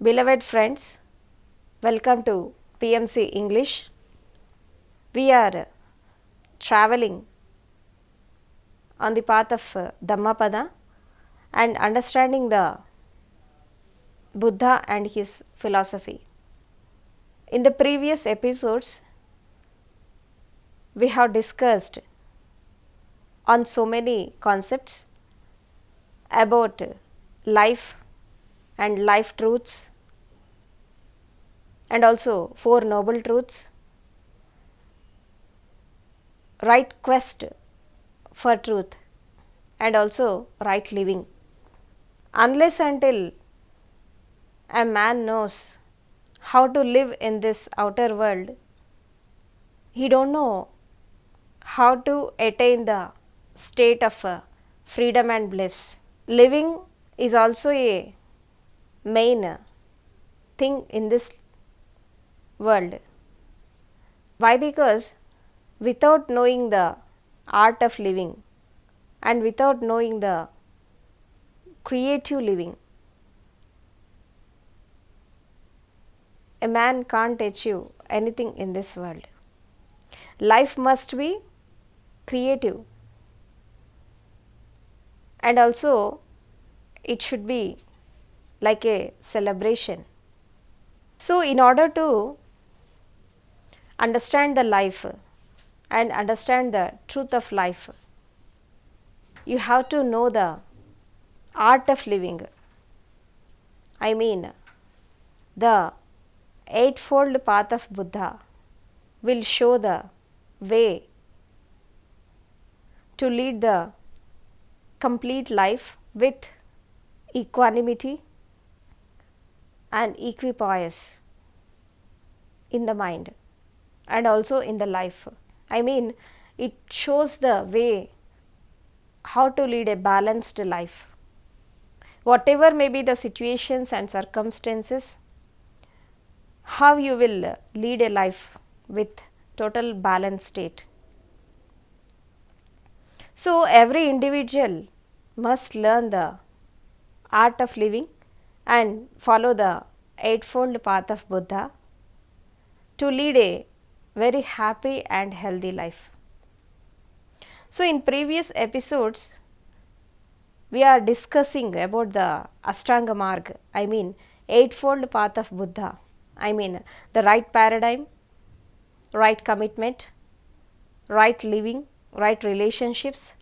Beloved friends, welcome to PMC English. We are traveling on the path of Dhammapada and understanding the Buddha and his philosophy. In the previous episodes, we have discussed on so many concepts about life and life truths, and also four noble truths, right quest for truth, and also right living. Unless until a man knows how to live in this outer world, he don't know how to attain the state of freedom and bliss. Living is also a main thing in this world. Why? Because without knowing the art of living and without knowing the creative living, a man can't achieve anything in this world. Life must be creative, and also it should be like a celebration. So, in order to understand the life and understand the truth of life, you have to know the art of living. I mean, the Eightfold Path of Buddha will show the way to lead the complete life with equanimity and equipoise in the mind and also in the life. I mean, it shows the way how to lead a balanced life. Whatever may be the situations and circumstances, how you will lead a life with total balanced state. So, every individual must learn the art of living and follow the Eightfold Path of Buddha to lead a very happy and healthy life. So, in previous episodes, we are discussing about the Ashtanga Marg, I mean Eightfold Path of Buddha, I mean the right paradigm, right commitment, right living, right relationships,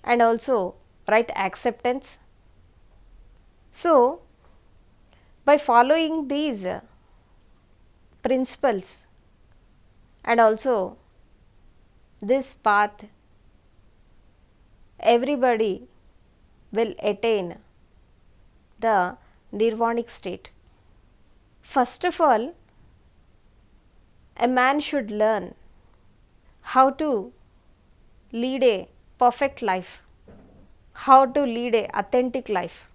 and also right acceptance. So, by following these principles and also this path, everybody will attain the nirvanic state. First of all, a man should learn how to lead a perfect life, how to lead a authentic life,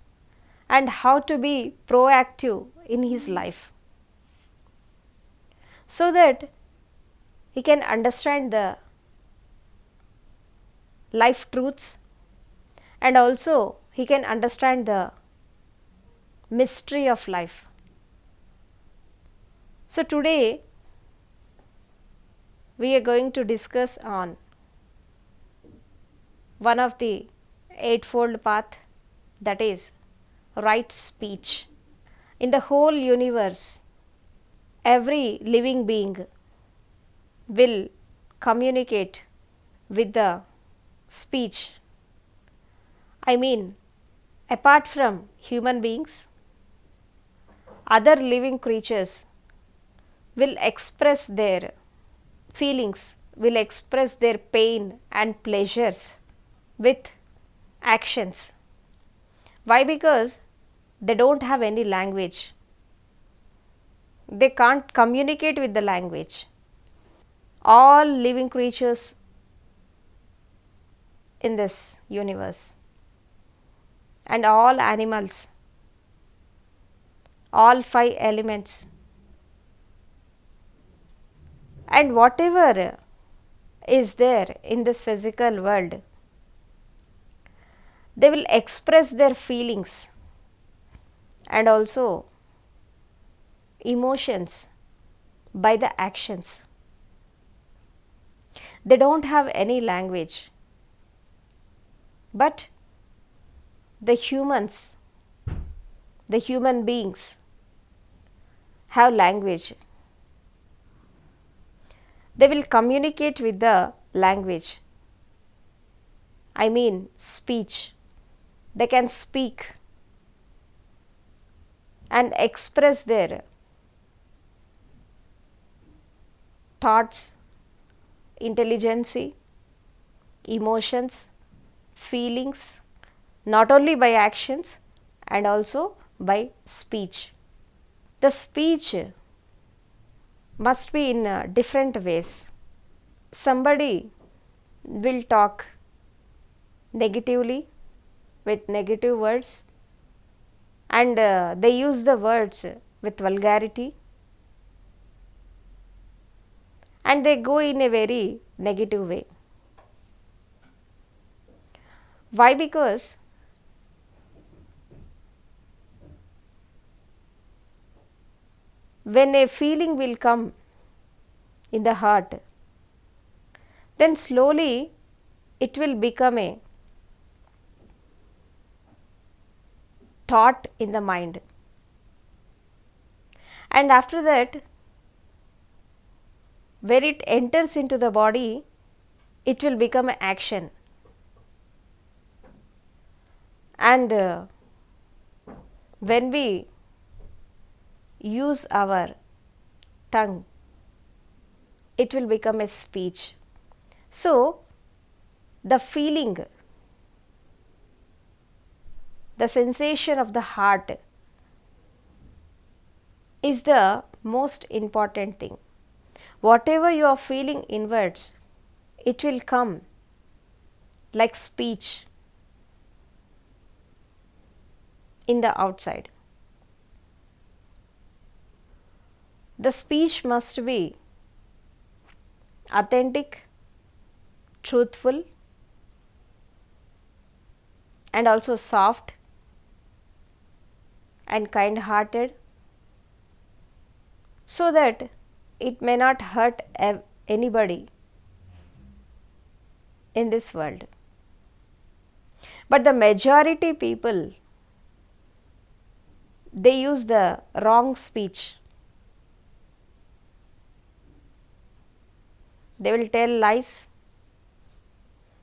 and how to be proactive in his life, so that he can understand the life truths and also he can understand the mystery of life. So, today we are going to discuss on one of the Eightfold Path, that is right speech. In the whole universe, every living being will communicate with the speech. I mean, apart from human beings, other living creatures will express their feelings, will express their pain and pleasures with actions. Why? Because they don't have any language. They can't communicate with the language. All living creatures in this universe and all animals, all five elements, and whatever is there in this physical world, they will express their feelings and also emotions by the actions. They don't have any language, but the humans, the human beings have language. They will communicate with the language. I mean speech. They can speak and express their thoughts, intelligence, emotions, feelings, not only by actions and also by speech. The speech must be in different ways. Somebody will talk negatively with negative words, and they use the words with vulgarity, and they go in a very negative way. Why? Because when a feeling will come in the heart, then slowly it will become a thought in the mind, and after that, when it enters into the body, it will become an action. And when we use our tongue, it will become a speech. So, the feeling, the sensation of the heart is the most important thing. Whatever you are feeling inwards, it will come like speech in the outside. The speech must be authentic, truthful, and also soft and kind hearted, so that it may not hurt anybody in this world. But the majority people, they use the wrong speech. They will tell lies,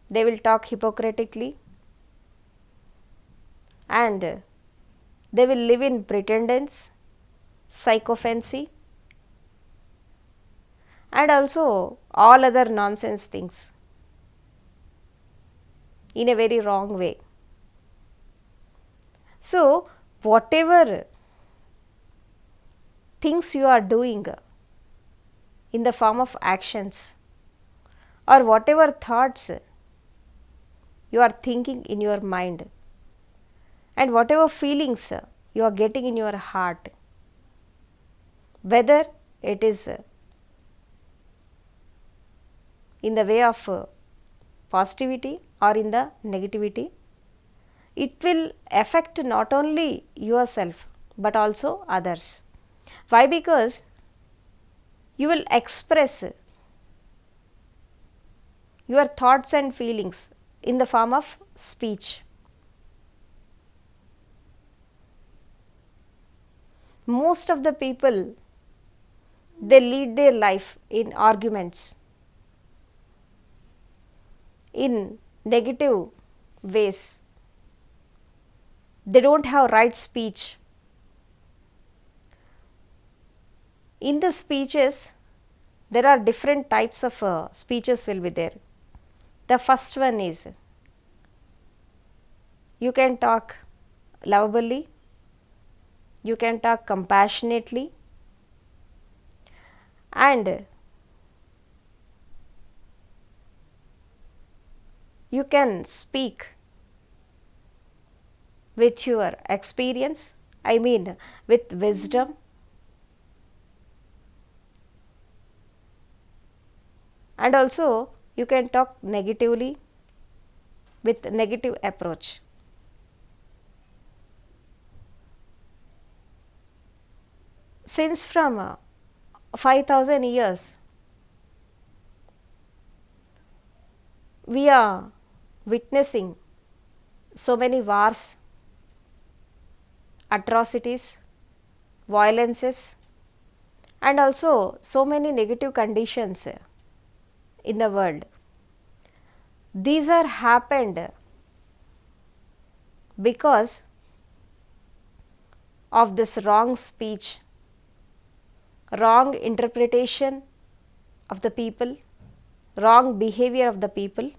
they will talk hypocritically, and they will live in pretendence, sycophancy, and also all other nonsense things in a very wrong way. So, whatever things you are doing in the form of actions, or whatever thoughts you are thinking in your mind, and whatever feelings you are getting in your heart, whether it is in the way of positivity or in the negativity, it will affect not only yourself but also others. Why? Because you will express your thoughts and feelings in the form of speech. Most of the people, they lead their life in arguments, in negative ways. They don't have right speech. In the speeches, there are different types of speeches will be there. The first one is, you can talk lovably, you can talk compassionately, and you can speak with your experience, I mean with wisdom, and also you can talk negatively with negative approach. since from 5000 years we are witnessing so many wars, atrocities, violences, and also so many negative conditions in the world. These are happened because of this wrong speech, wrong interpretation of the people, wrong behavior of the people,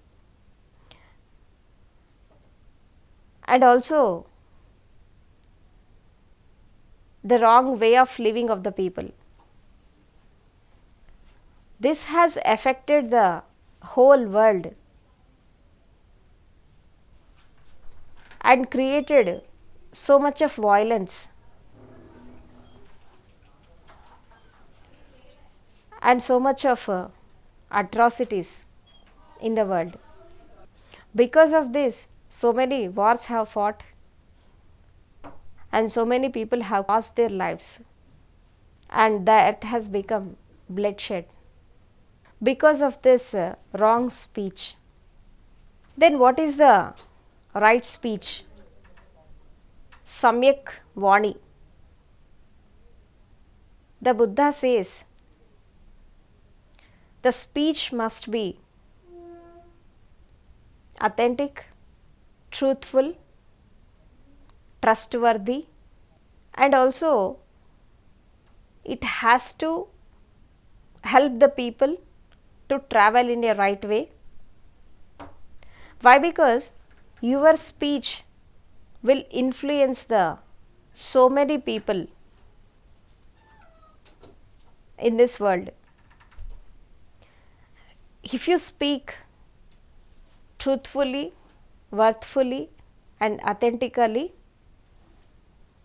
and also the wrong way of living of the people. This has affected the whole world and created so much of violence and so much of atrocities in the world. Because of this, so many wars have fought and so many people have lost their lives, and the earth has become bloodshed because of this wrong speech. Then what is the right speech? Samyak Vani. The Buddha says the speech must be authentic, truthful, trustworthy, and also it has to help the people to travel in a right way. Why? Because your speech will influence the so many people in this world. If you speak truthfully, worthfully, and authentically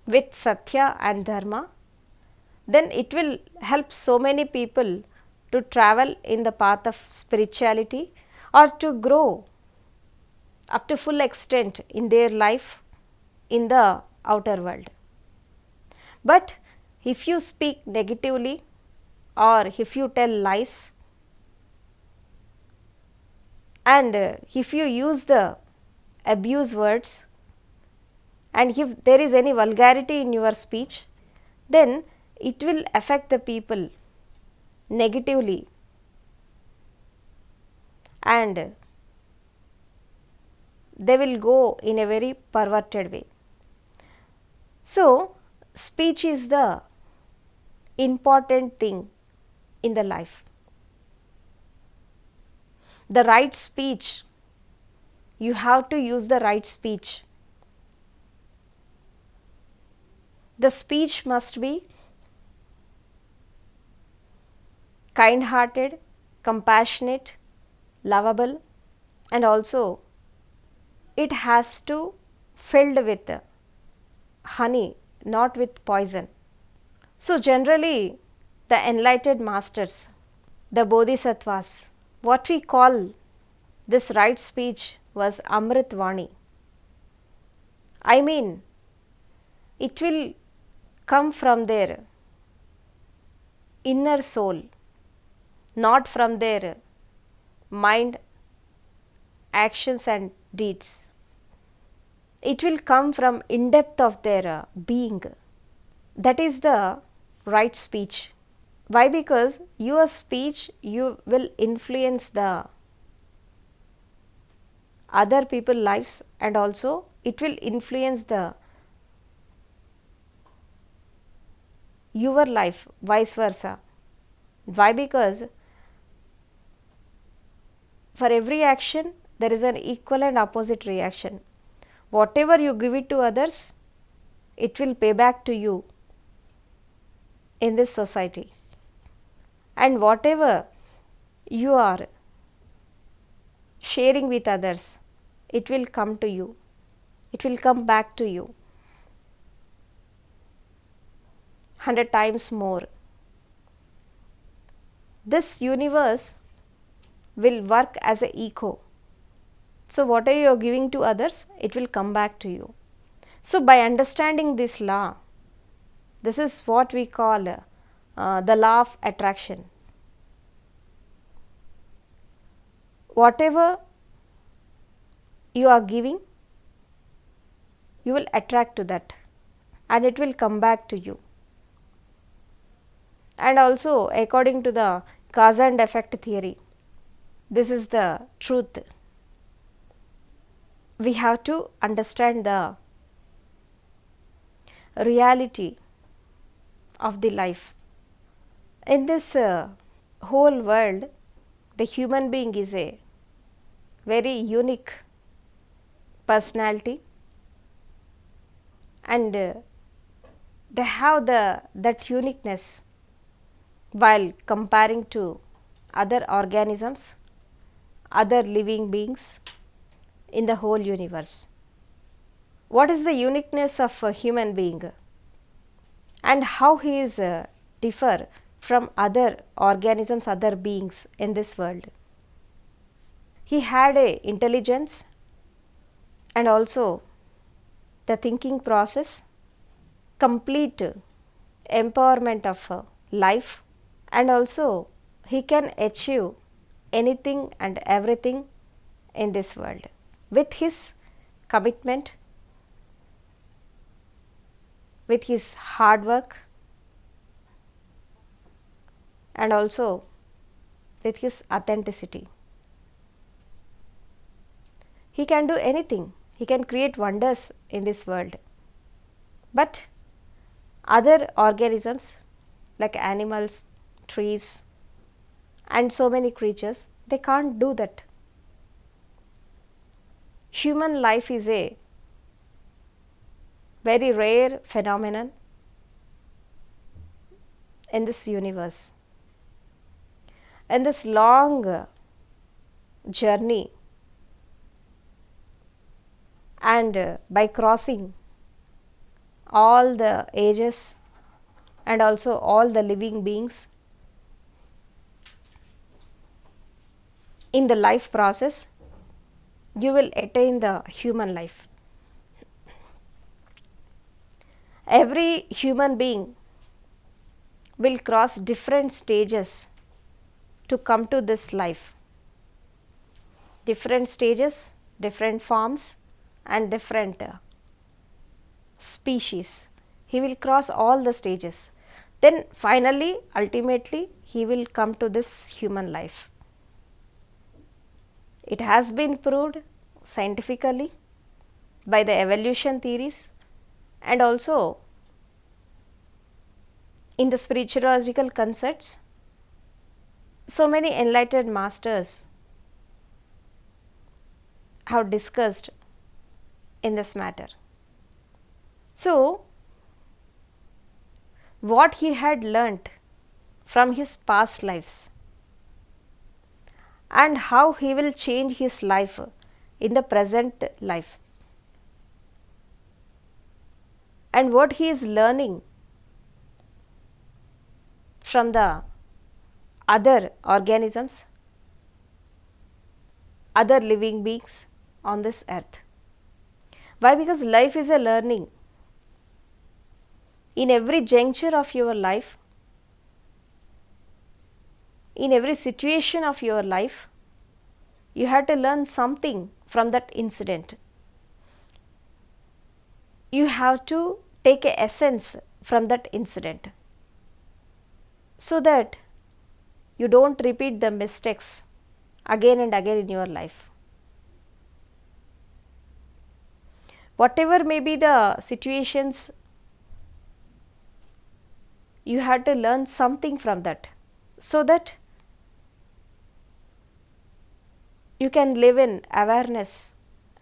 with Satya and Dharma, then it will help so many people to travel in the path of spirituality or to grow up to full extent in their life in the outer world. But if you speak negatively or if you tell lies and if you use the abuse words and if there is any vulgarity in your speech, then it will affect the people negatively and they will go in a very perverted way. So, speech is the important thing in the life. The right speech, you have to use the right speech. The speech must be kind-hearted, compassionate, lovable, and also it has to filled with honey, not with poison. So generally the enlightened masters, the bodhisattvas, what we call this right speech was Amrit Vani. I mean, it will come from their inner soul, not from their mind, actions and deeds. It will come from in depth of their being. That is the right speech. Why? Because your speech, you will influence the other people's lives and also it will influence the your life, vice versa. Why? Because for every action there is an equal and opposite reaction. Whatever you give it to others, it will pay back to you in this society, and whatever you are sharing with others, it will come to you, it will come back to you 100 times more. This universe will work as an echo. So whatever you are giving to others, it will come back to you. So by understanding this law, This is what we call the law of attraction. Whatever you are giving, you will attract to that and it will come back to you. And also, according to the cause and effect theory, this is the truth. We have to understand the reality of the life. In this whole world, the human being is a very unique personality, and they have that uniqueness while comparing to other organisms, other living beings in the whole universe. What is the uniqueness of a human being and how he is differ from other organisms, other beings in this world? He had a intelligence and also the thinking process, complete empowerment of life, and also he can achieve anything and everything in this world with his commitment, with his hard work, and also with his authenticity. He can do anything, he can create wonders in this world. But other organisms like animals, trees, and so many creatures, they can't do that. Human life is a very rare phenomenon in this universe. In this long journey, and by crossing all the ages and also all the living beings in the life process, you will attain the human life. Every human being will cross different stages to come to this life. Different stages, different forms, and different species. He will cross all the stages. Then finally, ultimately, he will come to this human life. It has been proved scientifically by the evolution theories, and also in the spiritualogical concepts. So many enlightened masters have discussed in this matter. So, what he had learnt from his past lives and how he will change his life in the present life, and what he is learning from the other organisms, other living beings on this earth. Why? Because life is a learning. In every juncture of your life, in every situation of your life, you have to learn something from that incident. You have to take an essence from that incident so that you don't repeat the mistakes again and again in your life. Whatever may be the situations, you have to learn something from that so that you can live in awareness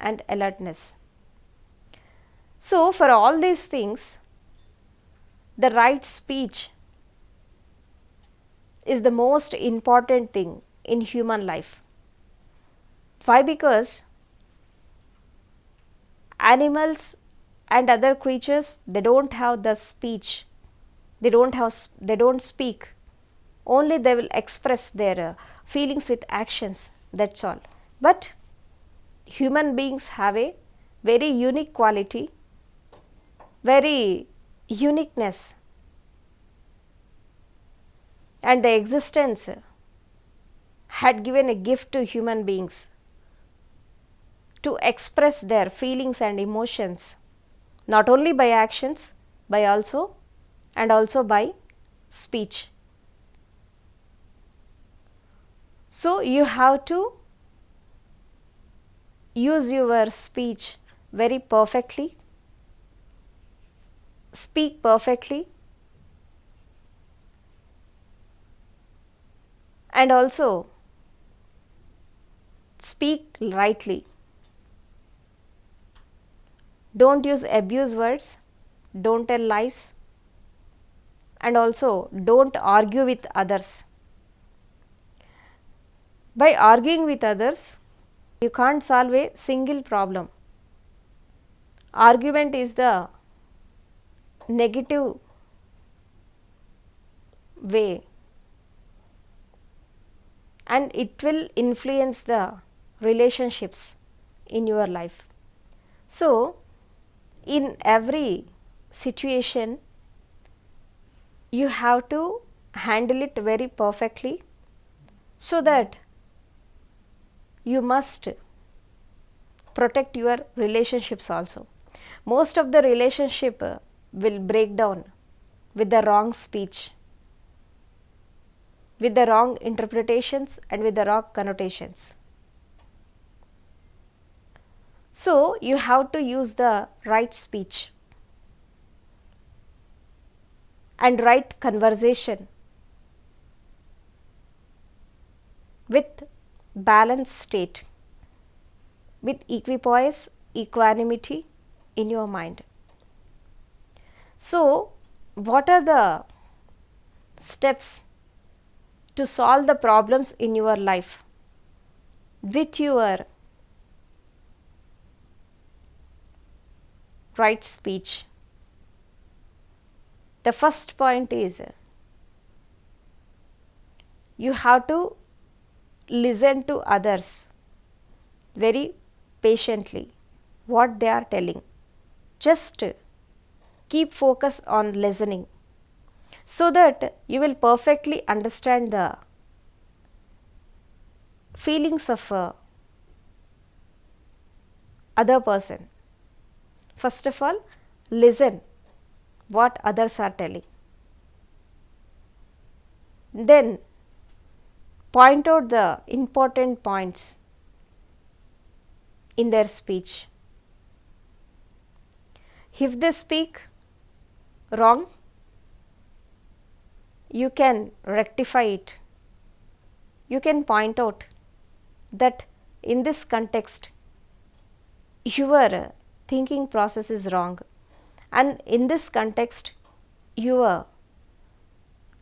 and alertness. So, for all these things, the right speech is the most important thing in human life. Why? Because animals and other creatures, they don't have the speech, they don't speak, only they will express their feelings with actions, that's all. But human beings have a very unique quality, very uniqueness and the existence had given a gift to human beings to express their feelings and emotions, not only by actions, by also by speech. So you have to use your speech very perfectly, speak perfectly, and also speak rightly. Don't use abuse words, don't tell lies, and also don't argue with others. By arguing with others, you can't solve a single problem. Argument is the negative way, and it will influence the relationships in your life. So in every situation you have to handle it very perfectly, so that you must protect your relationships also. Most of the relationship will break down with the wrong speech, with the wrong interpretations, and with the wrong connotations. So you have to use the right speech and right conversation with balanced state, with equipoise, equanimity in your mind. So what are the steps to solve the problems in your life with your right speech? The first point is you have to listen to others very patiently what they are telling. Just keep focus on listening, so that you will perfectly understand the feelings of other person. First of all, listen what others are telling. Then point out the important points in their speech. If they speak wrong, you can rectify it. You can point out that in this context your thinking process is wrong, and in this context your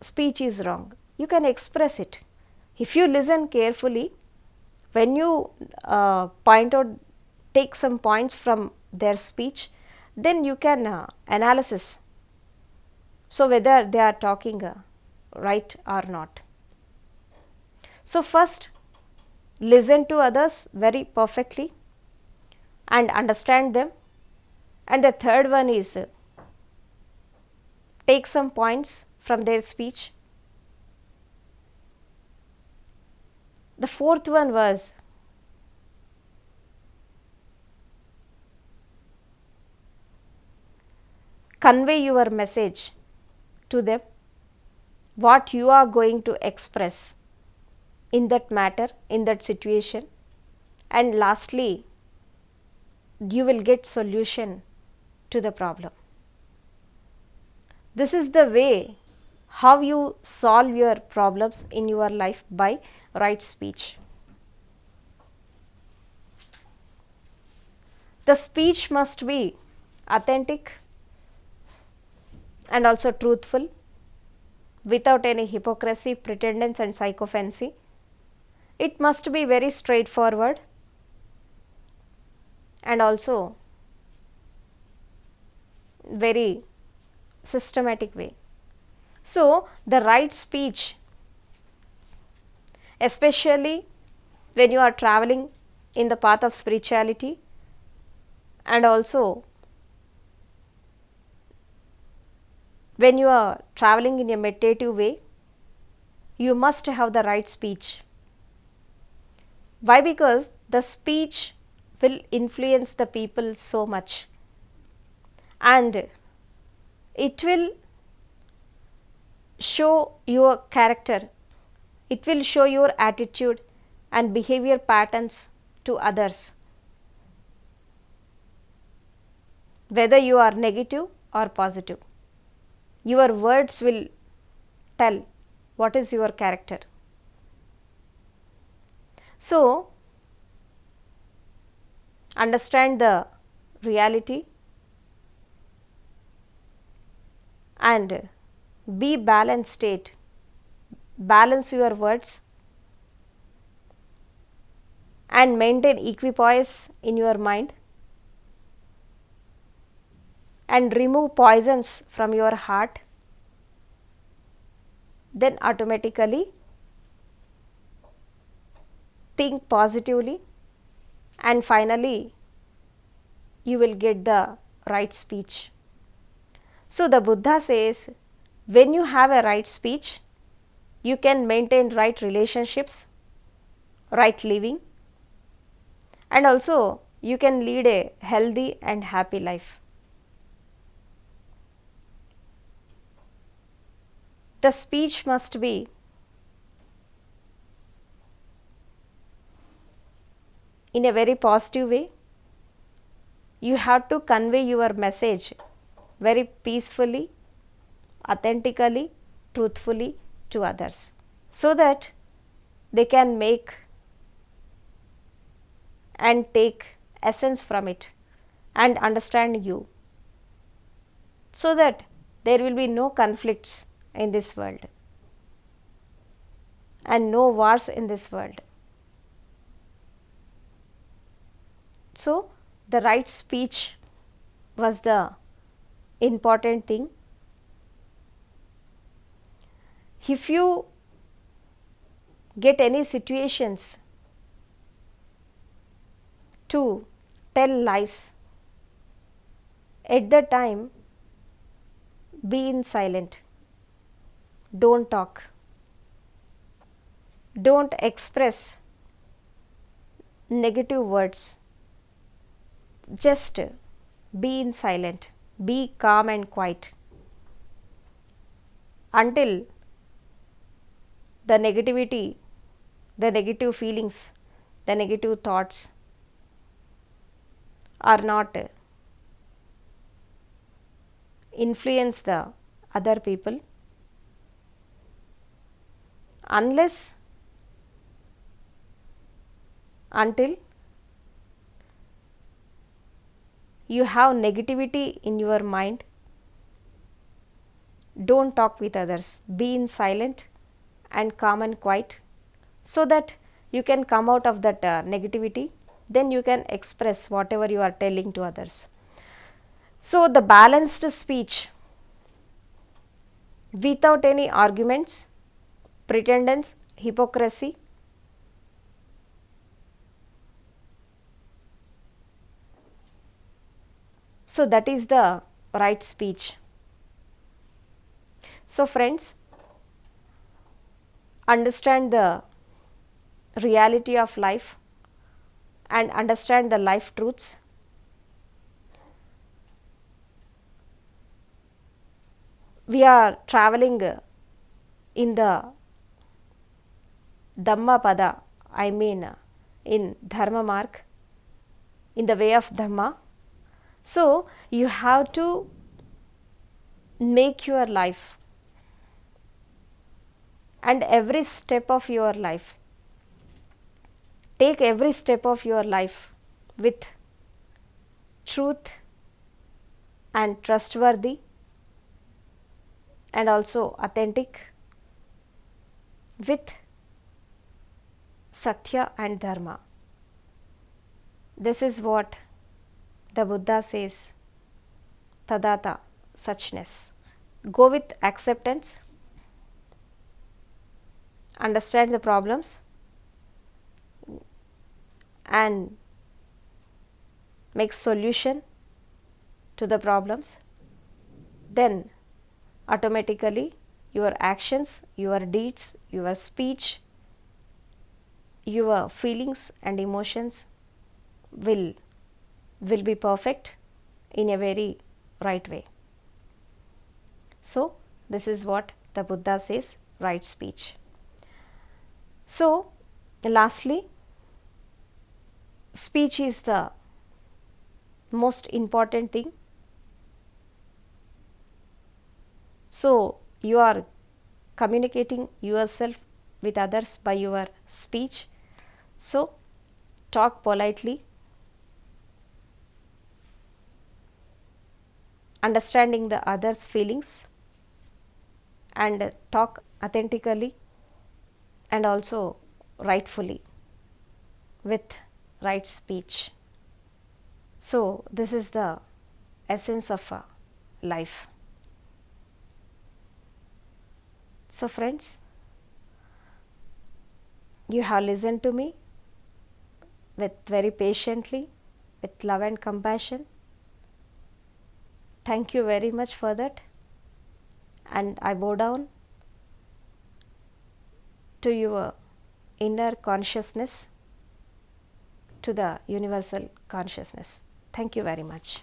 speech is wrong. You can express it. If you listen carefully, when you point out, take some points from their speech, then you can analysis, so whether they are talking right or not. So first, listen to others very perfectly and understand them, and the third one is take some points from their speech. The fourth one was convey your message to them, what you are going to express in that matter, in that situation, and lastly you will get solution to the problem. This is the way how you solve your problems in your life, by right speech. The speech must be authentic and also truthful, without any hypocrisy, pretense and sycophancy. It must be very straightforward and also very systematic way. So the right speech, especially when you are traveling in the path of spirituality, and also when you are traveling in a meditative way, you must have the right speech. Why? Because the speech will influence the people so much, and it will show your character, it will show your attitude and behavior patterns to others, whether you are negative or positive. Your words will tell what is your character. So, understand the reality and be balanced state. Balance your words and maintain equipoise in your mind, and remove poisons from your heart. Then automatically think positively, and finally you will get the right speech. So the Buddha says, when you have a right speech, you can maintain right relationships, right living, and also you can lead a healthy and happy life. The speech must be in a very positive way. You have to convey your message very peacefully, authentically, truthfully to others, so that they can make and take essence from it and understand you, so that there will be no conflicts in this world and no wars in this world. So, the right speech was the important thing. If you get any situations to tell lies, at the time be in silent. Don't talk. Don't express negative words. Just be in silent. Be calm and quiet until the negativity, the negative feelings, the negative thoughts are not influence the other people, unless until you have negativity in your mind. Don't talk with others. Be in silent and calm and quiet, so that you can come out of that negativity. Then you can express whatever you are telling to others. So, the balanced speech without any arguments, pretensions, hypocrisy, so that is the right speech. So, friends, understand the reality of life and understand the life truths. We are traveling in the Dhammapada, I mean in Dharma mark, in the way of Dhamma. So, you have to make your life and every step of your life, take every step of your life with truth and trustworthy and also authentic, with Satya and Dharma. This is what the Buddha says, Tadata, suchness. Go with acceptance, understand the problems and make solution to the problems. Then automatically your actions, your deeds, your speech, your feelings and emotions will be perfect in a very right way. So, this is what the Buddha says, right speech. So, lastly, speech is the most important thing. So, you are communicating yourself with others by your speech. So, talk politely, understanding the other's feelings, and talk authentically and also rightfully with right speech. So, this is the essence of life. So, friends, you have listened to me with very patiently, with love and compassion. Thank you very much for that, and I bow down to your inner consciousness, to the universal consciousness. Thank you very much.